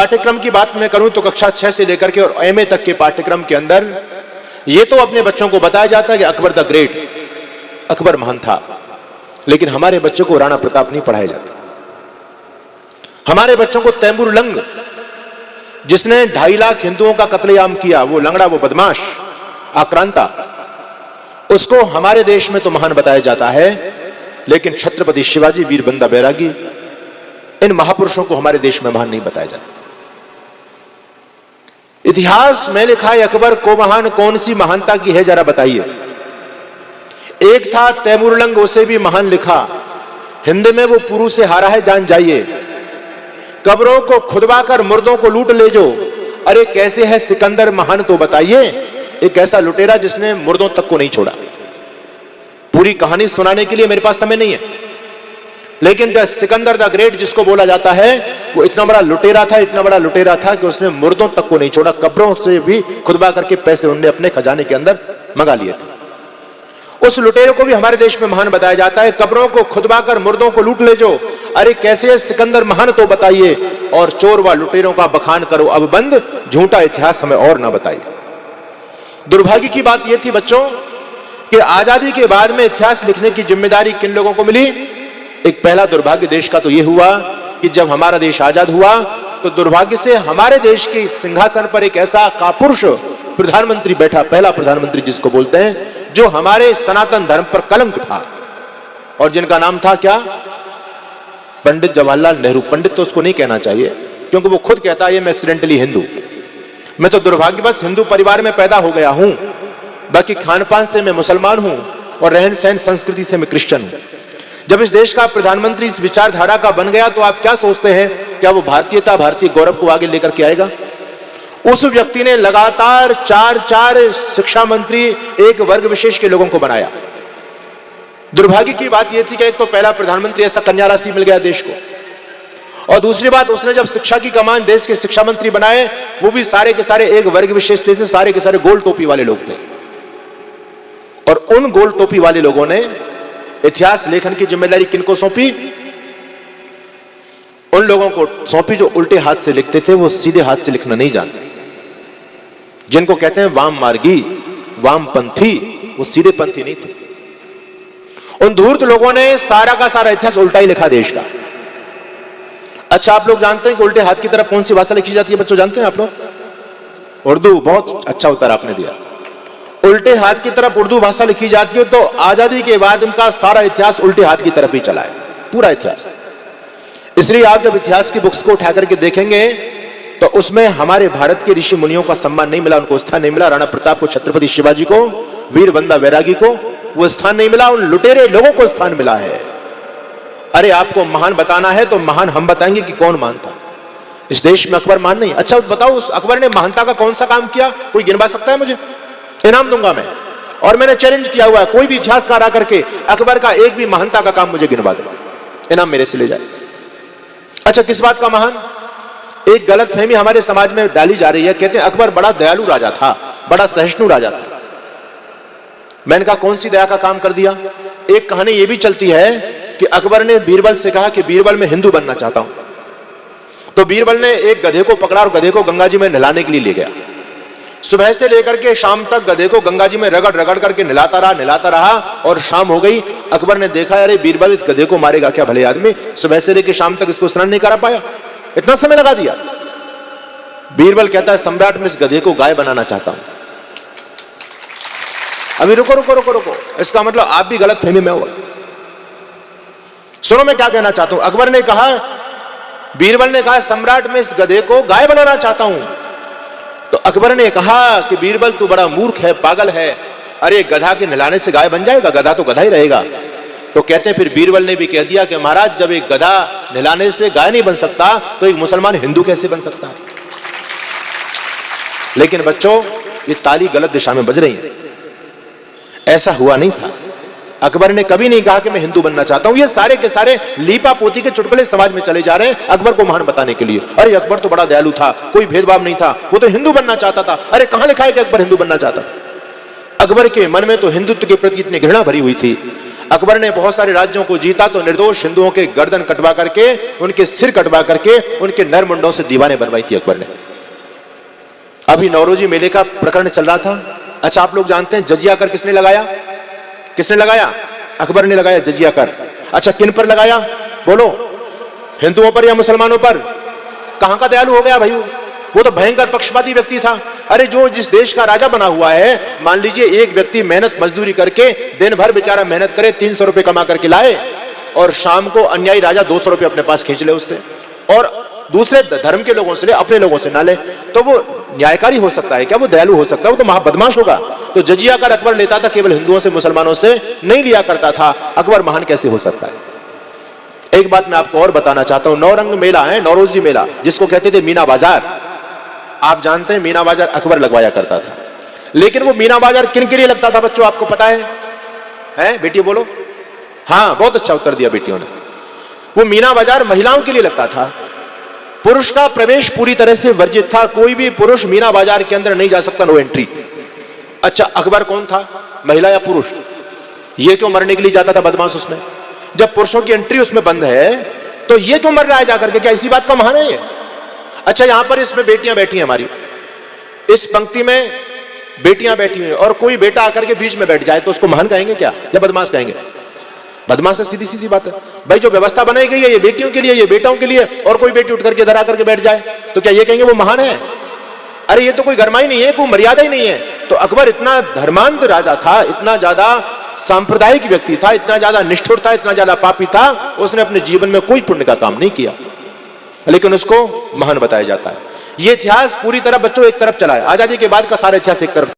पाठ्यक्रम की बात मैं करूं तो कक्षा 6 से लेकर के और एमए तक के पाठ्यक्रम के अंदर ये तो अपने बच्चों को बताया जाता है कि अकबर द ग्रेट, अकबर महान था, लेकिन हमारे बच्चों को राणा प्रताप नहीं पढ़ाया जाता। हमारे बच्चों को तैमूर लंग, जिसने 2.5 लाख हिंदुओं का कत्लेआम किया, वो लंगड़ा, वो बदमाश, आक्रांता, उसको हमारे देश में तो महान बताया जाता है, लेकिन छत्रपति शिवाजी, वीर बंदा बैरागी, इन महापुरुषों को हमारे देश में महान नहीं बताया जाता। इतिहास में लिखा है अकबर को महान कौन सी महानता की है, जरा बताइए। एक था तैमूर लंग, उसे भी महान लिखा, हिंदी में वो पुरु से हारा है, जान जाइए। कब्रों को खुदवाकर मुर्दों को लूट ले जो, अरे कैसे है सिकंदर महान तो बताइए। एक ऐसा लुटेरा जिसने मुर्दों तक को नहीं छोड़ा। पूरी कहानी सुनाने के लिए मेरे पास समय नहीं है, लेकिन सिकंदर द ग्रेट जिसको बोला जाता है, वो इतना बड़ा लुटेरा था, इतना बड़ा लुटेरा था कि उसने मुर्दों तक को नहीं छोड़ा। कब्रों से भी खुदबा करके पैसे उन्होंने अपने खजाने के अंदर मंगा लिए थे। उस लुटेरे को भी हमारे देश में महान बताया जाता है। कब्रों को खुदबा कर मुर्दों को लूट ले जो, अरे कैसे है सिकंदर महान तो बताइए। और चोर व लुटेरों का बखान करो अब बंद, झूठा इतिहास हमें और ना बताइए। दुर्भाग्य की बात यह थी बच्चों कि आजादी के बाद में इतिहास लिखने की जिम्मेदारी किन लोगों को मिली। एक पहला दुर्भाग्य देश का तो यह हुआ कि जब हमारा देश आजाद हुआ तो दुर्भाग्य से हमारे देश के सिंहासन पर एक ऐसा कापुरुष प्रधानमंत्री बैठा, पहला प्रधानमंत्री जिसको बोलते हैं, जो हमारे सनातन धर्म पर कलंक था, और जिनका नाम था क्या, पंडित जवाहरलाल नेहरू। पंडित तो उसको नहीं कहना चाहिए, क्योंकि वो खुद कहता है मैं एक्सीडेंटली हिंदू, मैं तो दुर्भाग्यवश हिंदू परिवार में पैदा हो गया हूं, बाकी खान पान से मैं मुसलमान हूं और रहन सहन संस्कृति से मैं क्रिश्चियन हूं। जब इस देश का प्रधानमंत्री इस विचारधारा का बन गया तो आप क्या सोचते हैं, क्या वो भारतीयता, भारतीय गौरव को आगे लेकर के आएगा? उस व्यक्ति ने लगातार 4 शिक्षा मंत्री एक वर्ग विशेष के लोगों को बनाया। दुर्भाग्य की बात यह थी कि एक तो पहला प्रधानमंत्री ऐसा कन्या राशि मिल गया देश को, और दूसरी बात उसने जब शिक्षा की कमान देश के शिक्षा मंत्री बनाए, वो भी सारे के सारे एक वर्ग विशेष थे, सारे के सारे गोल टोपी वाले लोग थे। और उन गोल टोपी वाले लोगों ने इतिहास लेखन की जिम्मेदारी किनको सौंपी? उन लोगों को सौंपी जो उल्टे हाथ से लिखते थे, वो सीधे हाथ से लिखना नहीं जानते, जिनको कहते हैं वाम मार्गी, वामपंथी, वो सीधे पंथी नहीं थे। उन धूर्त लोगों ने सारा का सारा इतिहास उल्टा ही लिखा देश का। अच्छा, आप लोग जानते हैं कि उल्टे हाथ की तरफ कौन सी भाषा लिखी जाती है बच्चों, जानते हैं आप लोग? उर्दू। बहुत अच्छा उत्तर आपने दिया। उल्टे हाथ की तरफ उर्दू भाषा लिखी जाती है, तो आजादी के बाद उनका सारा इतिहास उल्टे हाथ की तरफ ही चला है, पूरा इतिहास। इसलिए आप जब इतिहास की बुक्स को उठा करके देखेंगे तो उसमें हमारे भारत के ऋषि मुनियों का सम्मान नहीं मिला, उनको स्थान नहीं मिला। राणा प्रताप को, छत्रपति शिवाजी को, वीर बंदा बैरागी को वो स्थान नहीं मिला, उन लुटेरे लोगों को स्थान मिला है। अरे आपको महान बताना है तो महान हम बताएंगे कि कौन महान था इस देश में। अकबर महान नहीं। अच्छा बताओ, उस अकबर ने महानता का कौन सा काम किया, कोई गिनवा सकता है? मुझे इनाम दूंगा मैं, और मैंने चैलेंज किया हुआ है, कोई भी इतिहासकार आकर के अकबर का एक भी महानता का काम मुझे गिनवा दे, इनाम मेरे से ले जाए। अच्छा, किस बात का महान? एक गलत फहमी हमारे समाज में डाली जा रही है, कहते हैं अकबर बड़ा दयालु राजा था, बड़ा सहिष्णु राजा था। मैंने कहा कौन सी दया का काम कर दिया? एक कहानी यह भी चलती है कि अकबर ने बीरबल से कहा कि बीरबल मैं हिंदू बनना चाहता हूं, तो बीरबल ने एक गधे को पकड़ा और गधे को गंगा जी में नहलाने के लिए ले गया। सुबह से लेकर के शाम तक गधे को गंगा जी में रगड़ रगड़ करके नहलाता रहा, और शाम हो गई। अकबर ने देखा, अरे बीरबल इस गधे को मारेगा क्या भले आदमी, सुबह से लेकर शाम तक इसको स्नान नहीं करा पाया, इतना समय लगा दिया। बीरबल कहता है सम्राट मैं इस गधे को गाय बनाना चाहता हूं। अभी रुको रुको रुको रुको, इसका मतलब आप भी गलत फहमी में हो। सुनो मैं क्या कहना चाहता हूं। अकबर ने कहा, बीरबल ने कहा सम्राट मैं इस गधे को गाय बनाना चाहता हूं, तो अकबर ने कहा कि बीरबल तू बड़ा मूर्ख है, पागल है, अरे गधा के नहलाने से गाय बन जाएगा, गधा तो गधा ही रहेगा। तो कहते हैं फिर बीरबल ने भी कह दिया कि महाराज जब एक गधा नहलाने से गाय नहीं बन सकता तो एक मुसलमान हिंदू कैसे बन सकता है? लेकिन बच्चों ये ताली गलत दिशा में बज रही है, ऐसा हुआ नहीं था। अकबर ने कभी नहीं कहा कि मैं हिंदू बनना चाहता हूं। ये सारे के सारे लीपा पोती के चुटकुले समाज में चले जा रहे हैं अकबर को महान बताने के लिए। अरे अकबर तो बड़ा दयालु था, कोई भेदभाव नहीं था, वो तो हिंदू बनना चाहता था। अरे कहां लिखा है कि अकबर हिंदू बनना चाहता? अकबर के मन में तो हिंदुत्व के प्रति इतनी घृणा भरी हुई थी। अकबर ने बहुत सारे राज्यों को जीता तो निर्दोष हिंदुओं के गर्दन कटवा करके, उनके सिर कटवा करके, उनके नर मुंडों से दीवारें बनवाई थी अकबर ने। अभी नौरोजी मेले का प्रकरण चल रहा था। अच्छा, आप लोग जानते हैं जजिया कर किसने लगाया? किसने लगाया? अकबर ने लगाया जजिया कर। अच्छा, किन पर लगाया बोलो? हिंदुओं पर या मुसलमानों पर? कहां का दयालु हो गया भाई? वो तो भयंकर पक्षपाती व्यक्ति था। अरे जो जिस देश का राजा बना हुआ है, मान लीजिए एक व्यक्ति मेहनत मजदूरी करके दिन भर बेचारा मेहनत करे, 300 रुपए कमा करके लाए और शाम को अन्यायी राजा 200 रुपए अपने पास खींच ले उससे, और दूसरे धर्म के लोगों से ले, अपने लोगों से ना ले, तो वो न्यायकारी हो सकता है क्या? वो दयालु हो सकता है? वो तो महाबदमाश होगा। तो जजिया कर अकबर लेता था, केवल हिंदुओं से, मुसलमानों से नहीं लिया करता था। अकबर महान कैसे हो सकता है? एक बात मैं आपको और बताना चाहता हूं। नौरंग मेला है, नौरोजी मेला, जिसको कहते थे मीना बाजार। आप जानते हैं मीना बाजार अकबर लगवाया करता था। लेकिन वो मीना बाजार किन के लिए लगता था बच्चों, आपको पता है? बेटी बोलो। हाँ, बहुत अच्छा उत्तर दिया बेटियों ने। वो मीना बाजार महिलाओं के लिए लगता था। पुरुष का प्रवेश पूरी तरह से वर्जित था। कोई भी पुरुष मीना बाजार के अंदर नहीं जा सकता, नो एंट्री। अच्छा, अकबर कौन था, महिला या पुरुष? ये क्यों मरने के लिए जाता था बदमाश उसमें? जब पुरुषों की एंट्री उसमें बंद है तो ये क्यों मर रहा है जाकर के? क्या इसी बात का महान है ये? अच्छा, यहां पर इसमें बेटियां बैठी हैं हमारी, इस पंक्ति में बेटियां बैठी हैं, और कोई बेटा आकर के बीच में बैठ जाए तो उसको महान कहेंगे क्या, या बदमाश कहेंगे? बदमाश है, सीधी सीधी बात है भाई। जो व्यवस्था बनाई गई है ये बेटियों के लिए, ये बेटाओं के लिए, और कोई बेटी उठ करके इधर आकर के बैठ जाए तो क्या ये कहेंगे वो महान है? अरे ये तो कोई गरिमा ही नहीं है, कोई मर्यादा ही नहीं है। तो अकबर इतना धर्मांध राजा था, इतना ज्यादा सांप्रदायिक व्यक्ति था, इतना ज्यादा निष्ठुर था, इतना ज्यादा पापी था, उसने अपने जीवन में कोई पुण्य का काम नहीं किया, लेकिन उसको महान बताया जाता है। ये इतिहास पूरी तरह बच्चों एक तरफ चला है, आजादी के बाद का सारा इतिहास एक तरफ।